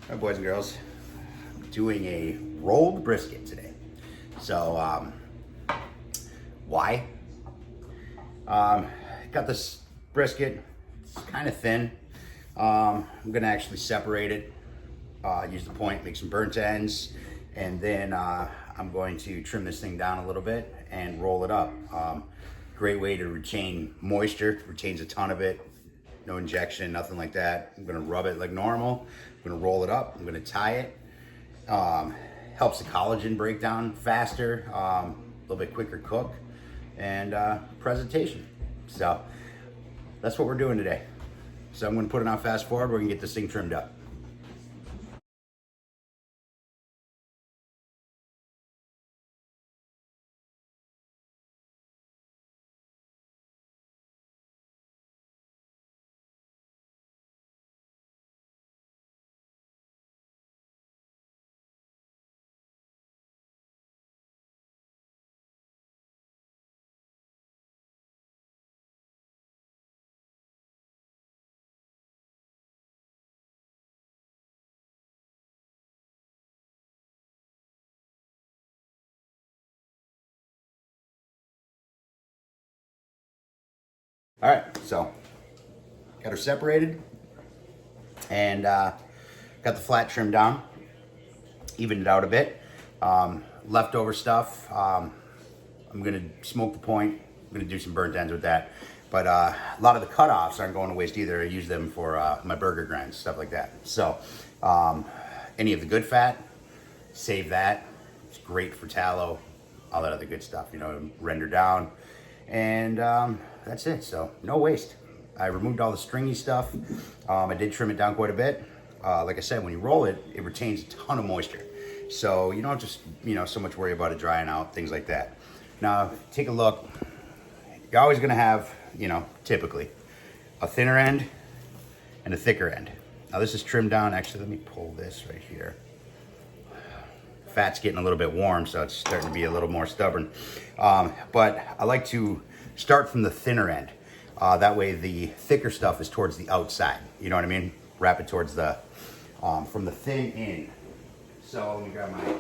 Hi, boys and girls. I'm doing a rolled brisket today. So, why? Got this brisket. It's kind of thin. I'm gonna actually separate it. Use the point, make some burnt ends, and then I'm going to trim this thing down a little bit and roll it up. Great way to retain moisture. Retains a ton of it. No injection, nothing like that. I'm gonna rub it like normal. I'm gonna roll it up. I'm gonna tie it. Helps the collagen break down faster, a little bit quicker cook, and presentation. So that's what we're doing today. So I'm gonna put it on fast forward. We're gonna get this thing trimmed up. All right, so got her separated and got the flat trimmed down, evened it out a bit. Leftover stuff, I'm gonna smoke the point. I'm gonna do some burnt ends with that. But a lot of the cutoffs aren't going to waste either. I use them for my burger grinds, stuff like that. So any of the good fat, save that. It's great for tallow, all that other good stuff, you know, render down. And that's it, so no waste. I removed all the stringy stuff. I did trim it down quite a bit. Like I said, when you roll it, it retains a ton of moisture. So you don't just, so much worry about it drying out, things like that. Now, take a look. You're always gonna have, typically, a thinner end and a thicker end. Now this is trimmed down. Actually, let me pull this right here. Fat's getting a little bit warm, so it's starting to be a little more stubborn. But I like to start from the thinner end. That way the thicker stuff is towards the outside. You know what I mean? Wrap it towards the, from the thin in. So let me grab my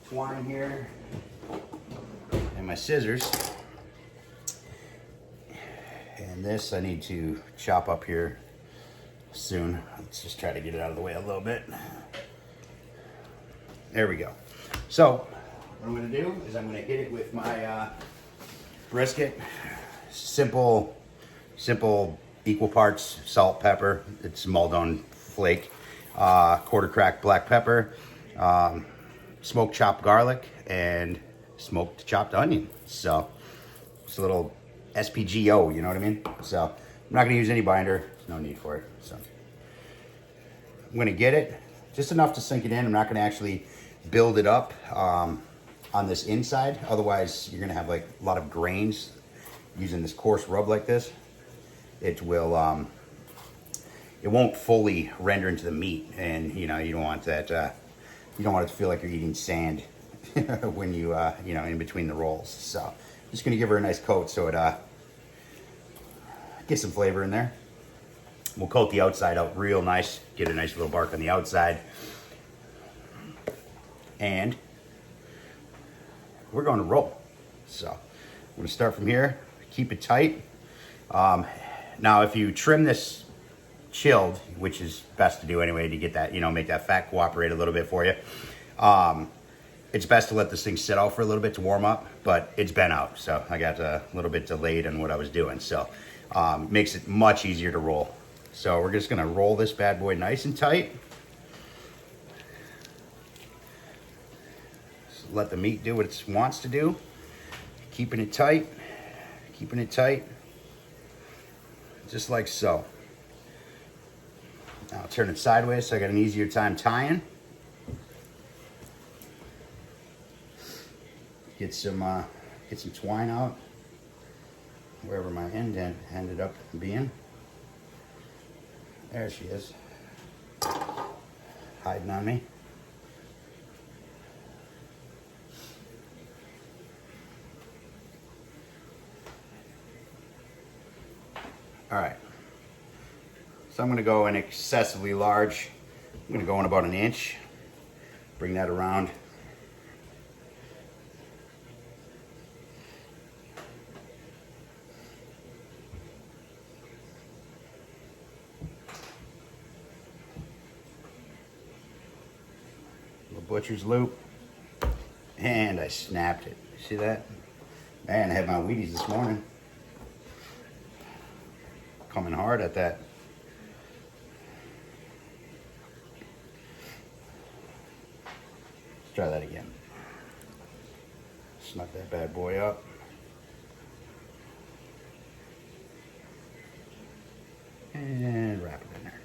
twine here and my scissors. And this I need to chop up here soon. Let's just try to get it out of the way a little bit. There we go. So what I'm gonna do is I'm gonna hit it with my brisket. Simple equal parts salt, pepper. It's Maldon flake, quarter cracked black pepper, smoked chopped garlic, and smoked chopped onion. So it's a little SPGO, you know what I mean? So I'm not gonna use any binder. There's no need for it. So I'm gonna get it just enough to sink it in. I'm not gonna actually build it up on this inside. Otherwise, you're gonna have like a lot of grains. Using this coarse rub like this, it will, it won't fully render into the meat, and you don't want that. You don't want it to feel like you're eating sand when you, in between the rolls. So I'm just gonna give her a nice coat so it gets some flavor in there. We'll coat the outside out real nice, get a nice little bark on the outside. And we're going to roll. So I'm going to start from here, keep it tight. Now, if you trim this chilled, which is best to do anyway to get that, make that fat cooperate a little bit for you, it's best to let this thing sit out for a little bit to warm up, but it's been out. So I got a little bit delayed on what I was doing. So makes it much easier to roll. So we're just going to roll this bad boy nice and tight. Let the meat do what it wants to do. Keeping it tight, just like so. Now I'll turn it sideways so I got an easier time tying. Get some twine out, wherever my end ended up being. There she is, hiding on me. All right, so I'm gonna go in excessively large. I'm gonna go in about an inch. Bring that around. Little butcher's loop. And I snapped it. See that? Man, I had my Wheaties this morning. Coming hard at that. Let's try that again. Snug that bad boy up. And wrap it in there.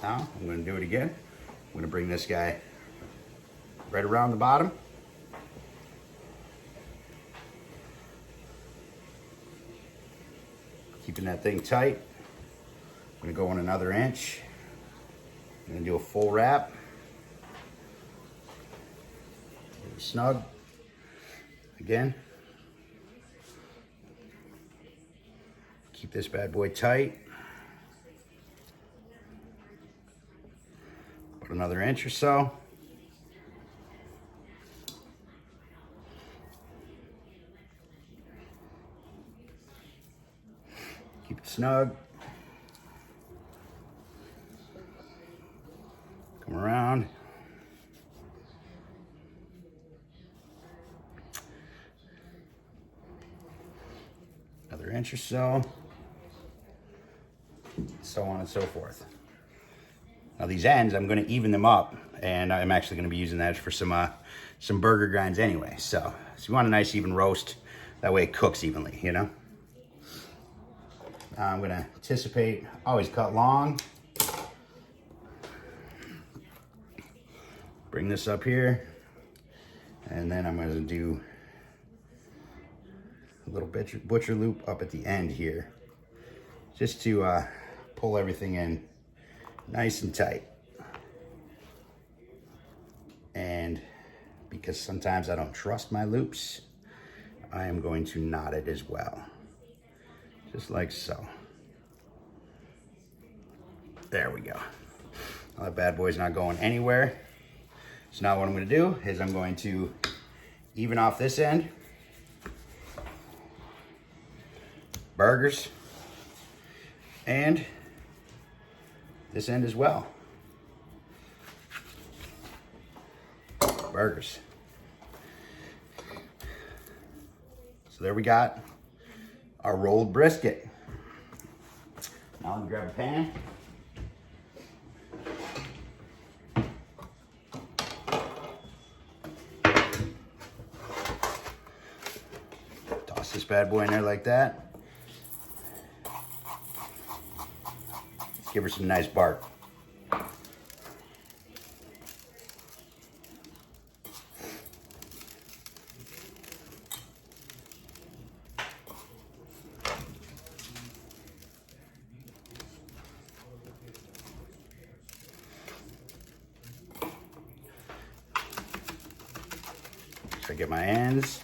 Now, I'm going to do it again. I'm going to bring this guy right around the bottom. Keeping that thing tight. I'm going to go in another inch. I'm going to do a full wrap. Snug. Again. Keep this bad boy tight. Put another inch or so. Keep it snug. Come around. Another inch or so. So on and so forth. Now these ends, I'm going to even them up, and I'm actually going to be using that for some burger grinds anyway. So you want a nice even roast, that way it cooks evenly, you know. I'm going to anticipate, always cut long. Bring this up here, and then I'm going to do a little butcher loop up at the end here, just to pull everything in nice and tight. And because sometimes I don't trust my loops, I am going to knot it as well. Just like so. There we go. Now that bad boy's not going anywhere. So now what I'm going to do is I'm going to even off this end. Burgers. And this end as well. Burgers. So there we got our rolled brisket. Now let me grab a pan. Toss this bad boy in there like that. Give her some nice bark. So I get my ends.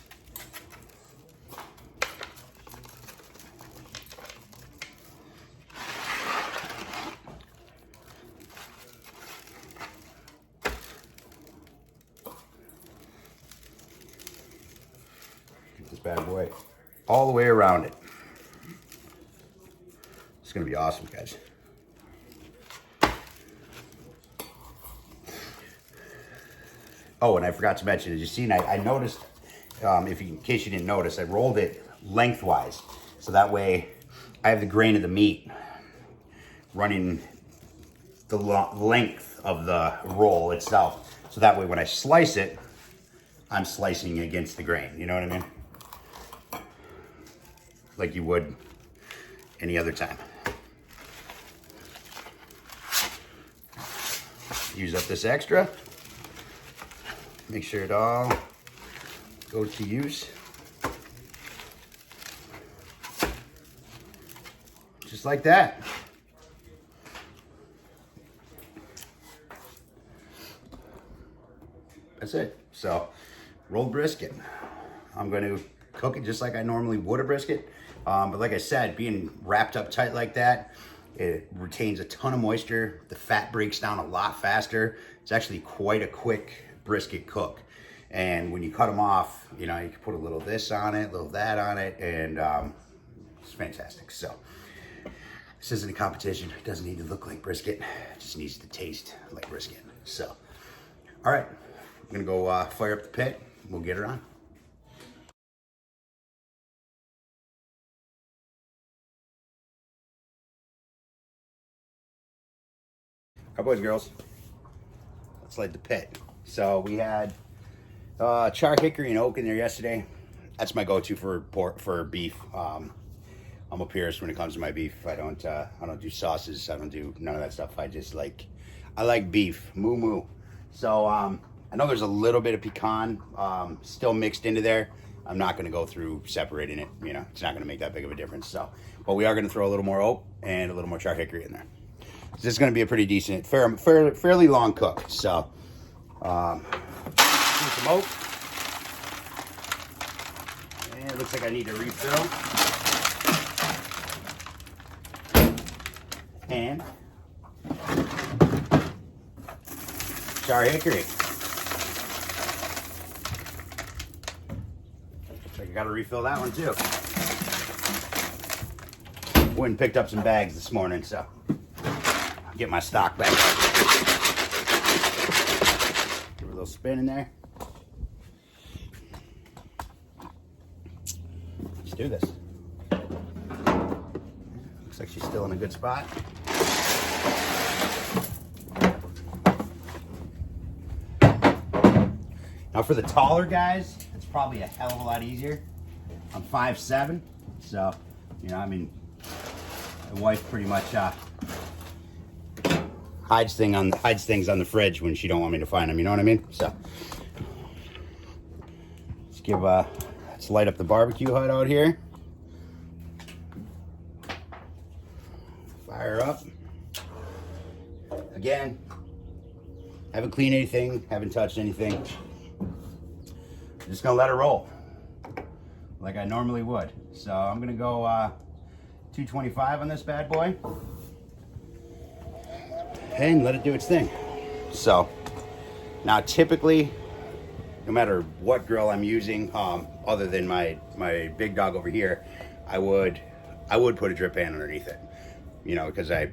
This bad boy all the way around it. It's gonna be awesome, guys. Oh, and I forgot to mention, as you see, I noticed, in case you didn't notice, I rolled it lengthwise. So that way I have the grain of the meat running the length of the roll itself. So that way when I slice it, I'm slicing against the grain. You know what I mean? Like you would any other time. Use up this extra. Make sure it all goes to use. Just like that. That's it. So, rolled brisket. I'm going to cook it just like I normally would a brisket. But like I said, being wrapped up tight like that, It retains a ton of moisture. The fat breaks down a lot faster. It's actually quite a quick brisket cook. And when you cut them off, you know, you can put a little this on it, a little that on it, and it's fantastic. So this isn't a competition. It doesn't need to look like brisket. It just needs to taste like brisket. So, all right, I'm gonna go fire up the pit. We'll get her on. All right, boys and girls, let's light the pit. So we had char hickory and oak in there yesterday. That's my go-to for beef. I'm a purist when it comes to my beef. I don't do sauces. I don't do none of that stuff. I like beef, moo. So I know there's a little bit of pecan still mixed into there. I'm not going to go through separating it. You know, it's not going to make that big of a difference. So, but we are going to throw a little more oak and a little more char hickory in there. This is going to be a pretty decent, fairly long cook. So, some oak. And it looks like I need to refill. And char hickory. So I gotta refill that one too. Went and picked up some bags this morning, so I'll get my stock back. Give a little spin in there. Let's do this. Looks like she's still in a good spot. Now for the taller guys, it's probably a hell of a lot easier. I'm 5'7", so, you know, I mean, my wife pretty much hides things on the fridge when she don't want me to find them, you know what I mean? So, let's light up the barbecue hut out here. Fire up. Again, haven't cleaned anything, haven't touched anything. I'm just gonna let it roll like I normally would. So I'm gonna go 225 on this bad boy and let it do its thing. So now typically, no matter what grill I'm using, other than my big dog over here, I would put a drip pan underneath it. You know, because I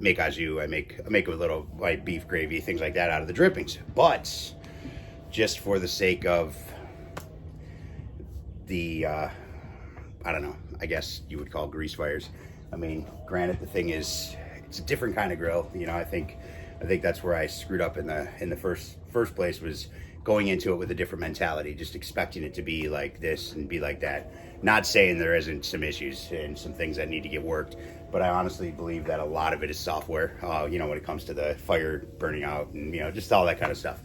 make au jus, I make a little like beef gravy, things like that out of the drippings. But just for the sake of the, I don't know, I guess you would call grease fires. I mean, granted, the thing is, it's a different kind of grill. You know, I think that's where I screwed up in the first place, was going into it with a different mentality, just expecting it to be like this and be like that. Not saying there isn't some issues and some things that need to get worked, but I honestly believe that a lot of it is software, you know, when it comes to the fire burning out and, you know, just all that kind of stuff.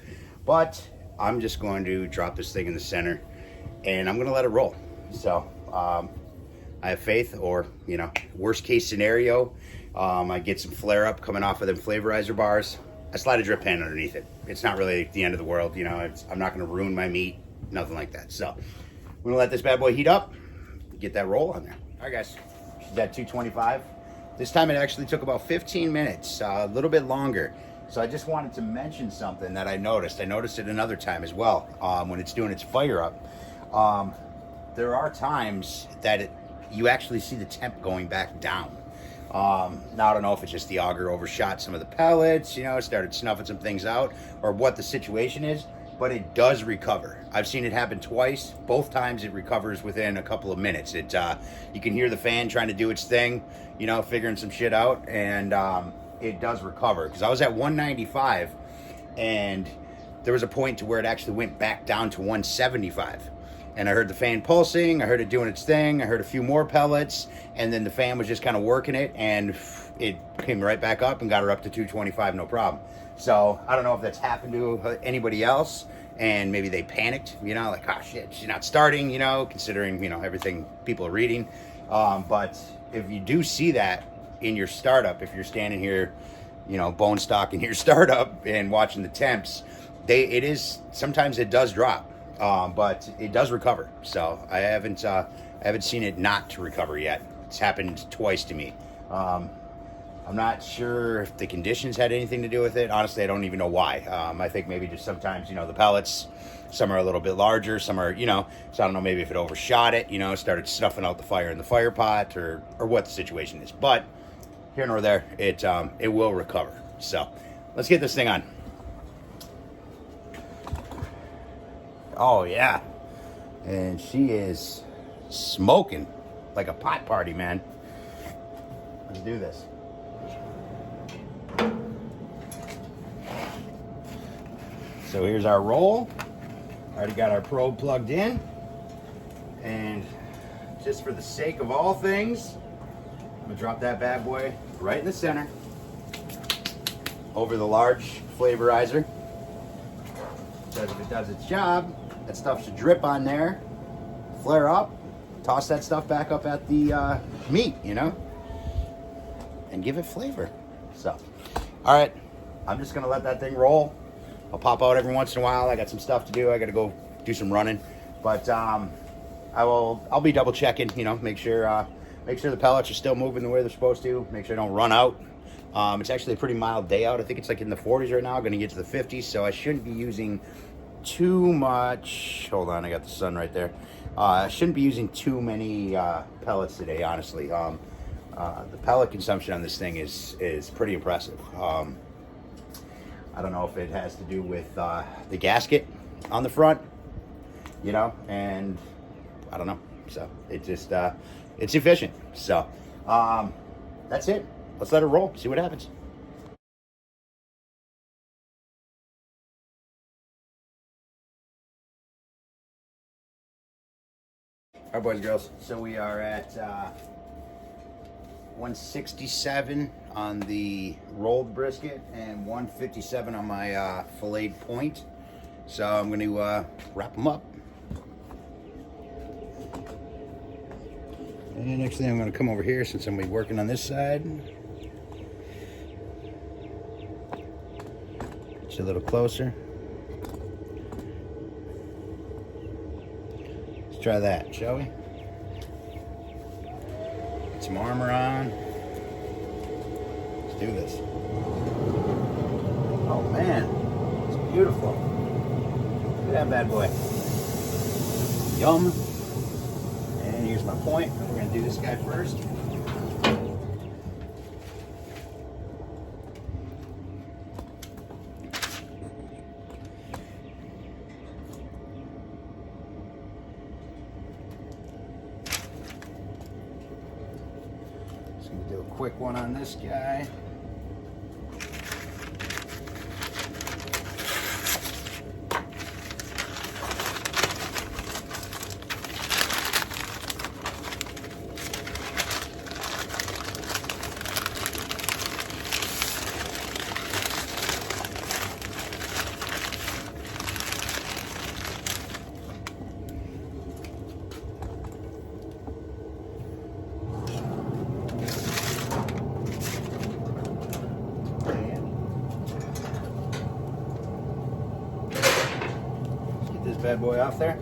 But I'm just going to drop this thing in the center and I'm going to let it roll. So I have faith, or, you know, worst case scenario, I get some flare up coming off of them flavorizer bars. I slide a drip pan underneath it. It's not really the end of the world, you know. I'm not going to ruin my meat, nothing like that. So I'm going to let this bad boy heat up, get that roll on there. All right, guys, she's at 225. This time it actually took about 15 minutes, a little bit longer. So I just wanted to mention something that I noticed. I noticed it another time as well, when it's doing its fire up. There are times that you actually see the temp going back down. Now I don't know if it's just the auger overshot some of the pellets, you know, started snuffing some things out, or what the situation is, but it does recover. I've seen it happen twice. Both times it recovers within a couple of minutes. You can hear the fan trying to do its thing, you know, figuring some shit out, and it does recover. Because I was at 195, and there was a point to where it actually went back down to 175. And I heard the fan pulsing, I heard it doing its thing, I heard a few more pellets, and then the fan was just kind of working it, and it came right back up and got her up to 225, no problem. So I don't know if that's happened to anybody else, and maybe they panicked, you know, like, oh shit, she's not starting, you know, considering, you know, everything people are reading. But if you do see that in your startup, if you're standing here, you know, bone stock in your startup and watching the temps, sometimes it does drop. But it does recover. So I haven't seen it not to recover yet. It's happened twice to me. I'm not sure if the conditions had anything to do with it. Honestly, I don't even know why. I think maybe just sometimes, you know, the pellets, some are a little bit larger, some are, you know, so I don't know, maybe if it overshot it, you know, started snuffing out the fire in the fire pot, or what the situation is. But here nor there, it will recover. So let's get this thing on. Oh yeah, and she is smoking like a pot party, man. Let's do this. So here's our roll. Already got our probe plugged in. And just for the sake of all things, I'm gonna drop that bad boy right in the center over the large flavorizer. Because if it does its job, that stuff should drip on there, flare up, toss that stuff back up at the meat, you know, and give it flavor. So, all right, I'm just gonna let that thing roll. I'll pop out every once in a while. I got some stuff to do. I got to go do some running, but I'll be double checking. You know, make sure the pellets are still moving the way they're supposed to. Make sure I don't run out. It's actually a pretty mild day out. I think it's like in the 40s right now. Going to get to the 50s, so I shouldn't be using too much. Hold on, I got the sun right there. I shouldn't be using too many pellets today, honestly. The pellet consumption on this thing is pretty impressive. I don't know if it has to do with the gasket on the front, you know, and I don't know. So it just, it's efficient. So that's it. Let's let it roll, see what happens. All right, boys and girls. So we are at 167 on the rolled brisket and 157 on my filleted point. So I'm going to wrap them up. And next thing, I'm going to come over here since I'm going to be working on this side. Get you a little closer. Let's try that, shall we? Get some armor on. Let's do this. Oh man, it's beautiful. Look at that bad boy. Yum. And here's my point. We're gonna do this guy first. Just gonna do a quick one on this guy. This bad boy off there.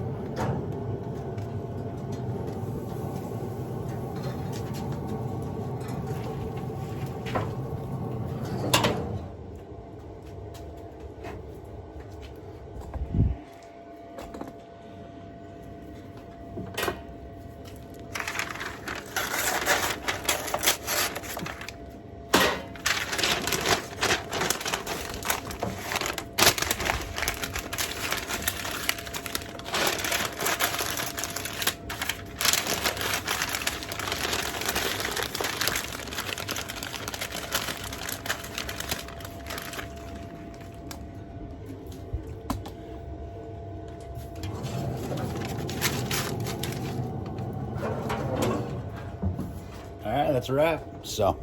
All right, that's a wrap. So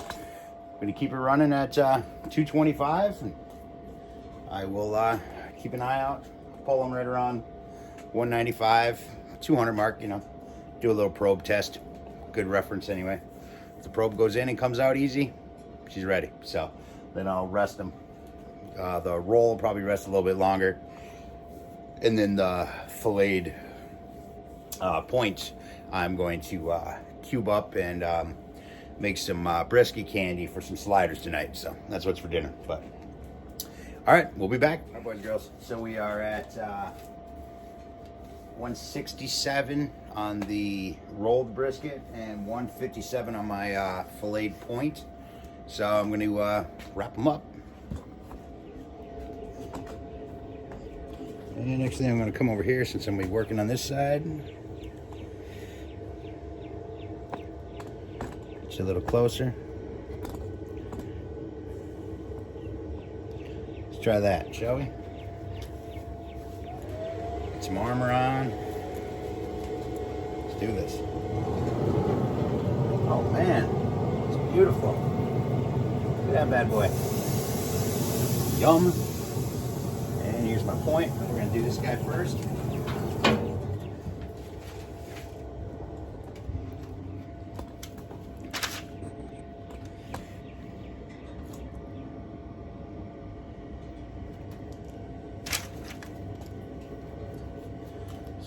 I'm gonna keep it running at 225, and I will keep an eye out, pull them right around 195, 200 mark, you know, do a little probe test. Good reference anyway. If the probe goes in and comes out easy, she's ready. So then I'll rest them. The roll will probably rest a little bit longer, and then the filleted point I'm going to cube up and make some brisket candy for some sliders tonight. So that's what's for dinner. But all right, we'll be back. All right, boys and girls. So we are at 167 on the rolled brisket and 157 on my filleted point. So I'm going to wrap them up. And next thing I'm going to come over here since I'm going to be working on this side. Get you a little closer. Let's try that, shall we? Get some armor on. Let's do this. Oh man, it's beautiful. Look at that bad boy. Yum. And here's my point. We're going to do this guy first. Just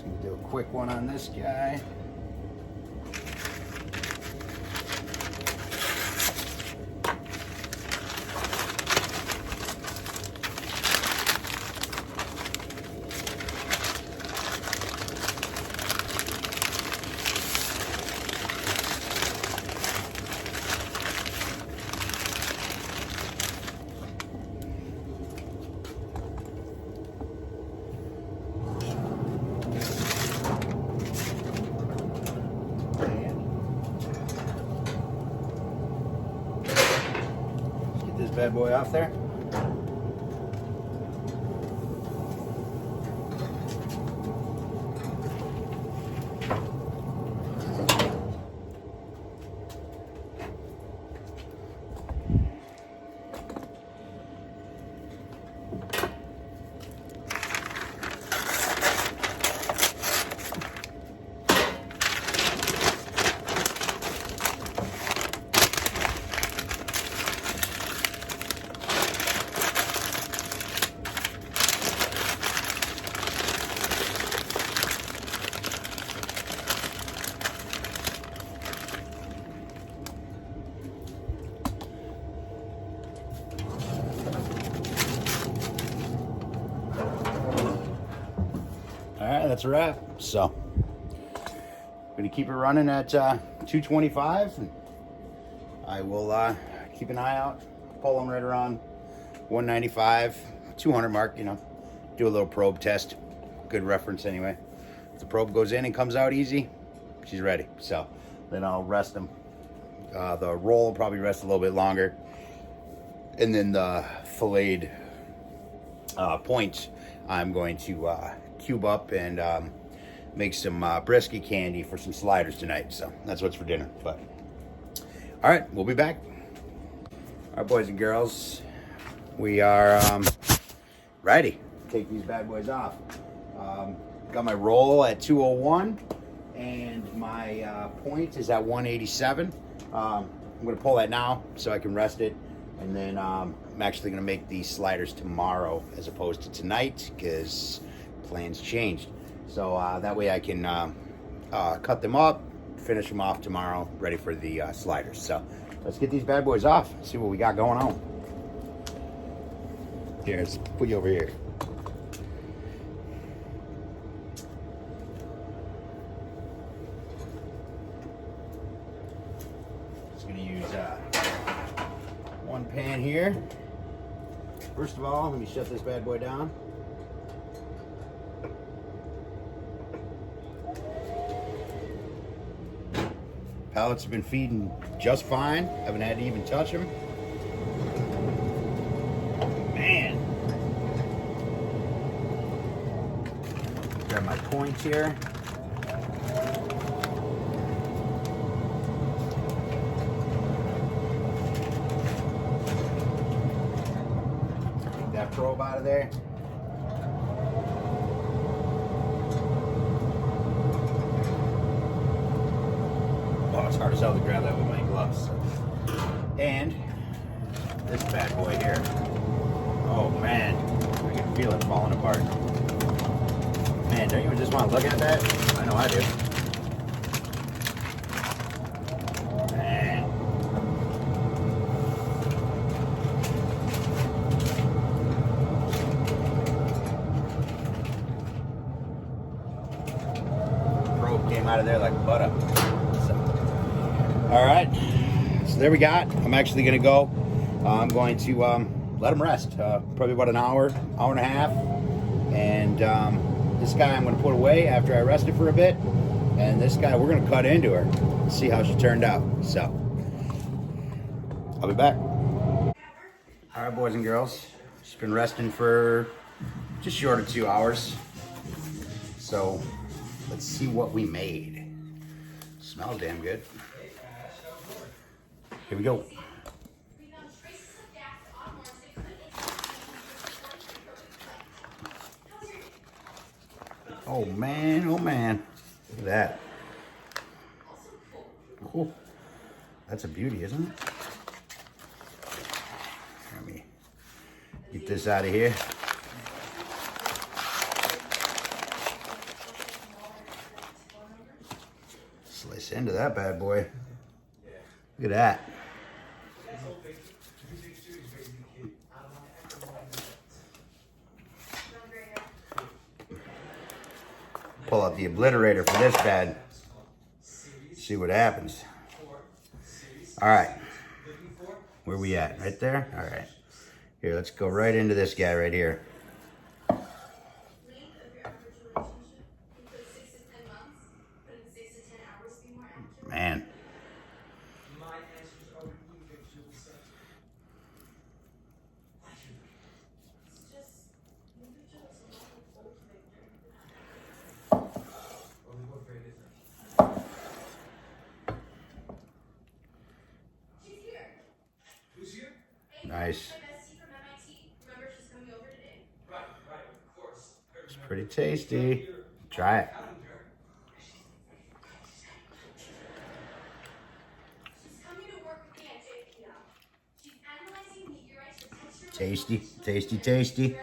going to do a quick one on this guy. This bad boy off there. Alright, that's a wrap. So, I'm going to keep it running at 225. And I will keep an eye out. Pull them right around 195, 200 mark, you know. Do a little probe test. Good reference anyway. If the probe goes in and comes out easy, she's ready. So, then I'll rest them. The roll will probably rest a little bit longer. And then the filleted points, I'm going to cube up and make some brisket candy for some sliders tonight. So that's what's for dinner. But all right, we'll be back. All right, boys and girls, we are ready to take these bad boys off. Got my roll at 201 and my point is at 187. I'm going to pull that now so I can rest it. And then I'm actually going to make these sliders tomorrow as opposed to tonight because plans changed. So that way I can cut them up, finish them off tomorrow, ready for the sliders. So let's get these bad boys off, see what we got going on. Here, let's put you over here. Just going to use one pan here. First of all, let me shut this bad boy down. Pellets have been feeding just fine. Haven't had to even touch them. Man. Grab my point here. Take that probe out of there. It's hard as hell to grab that with my gloves. And this bad boy here. Oh man, I can feel it falling apart. Man, don't you just want to look at that? I know I do. Man. Came out of there like butter. So, all right, so there we got. I'm actually gonna go. I'm going to let him rest. Probably about an hour, hour and a half. And this guy I'm gonna put away after I rest it for a bit. And this guy, we're gonna cut into her. See how she turned out. So, I'll be back. All right, boys and girls. She's been resting for just short of 2 hours. So, let's see what we made. Smells damn good. Here we go. Oh man, oh man. Look at that. Cool. That's a beauty, isn't it? Let me get this out of here. Slice into that bad boy. Look at that. Pull out the obliterator for this bad. See what happens. All right. Where we at? Right there? All right. Here, let's go right into this guy right here. Man. Nice. It's pretty tasty. Try it. Tasty, tasty, tasty.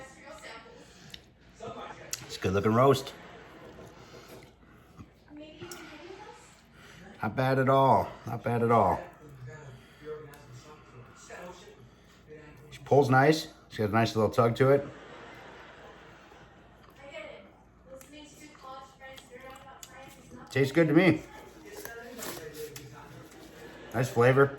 It's a good looking roast. Not bad at all. Not bad at all. She pulls nice. She has a nice little tug to it. Tastes good to me. Nice flavor.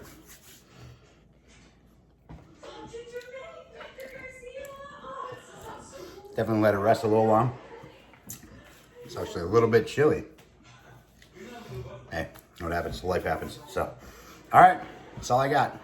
Definitely let it rest a little long. It's actually a little bit chilly. Hey, what happens? Life happens. So, all right, that's all I got.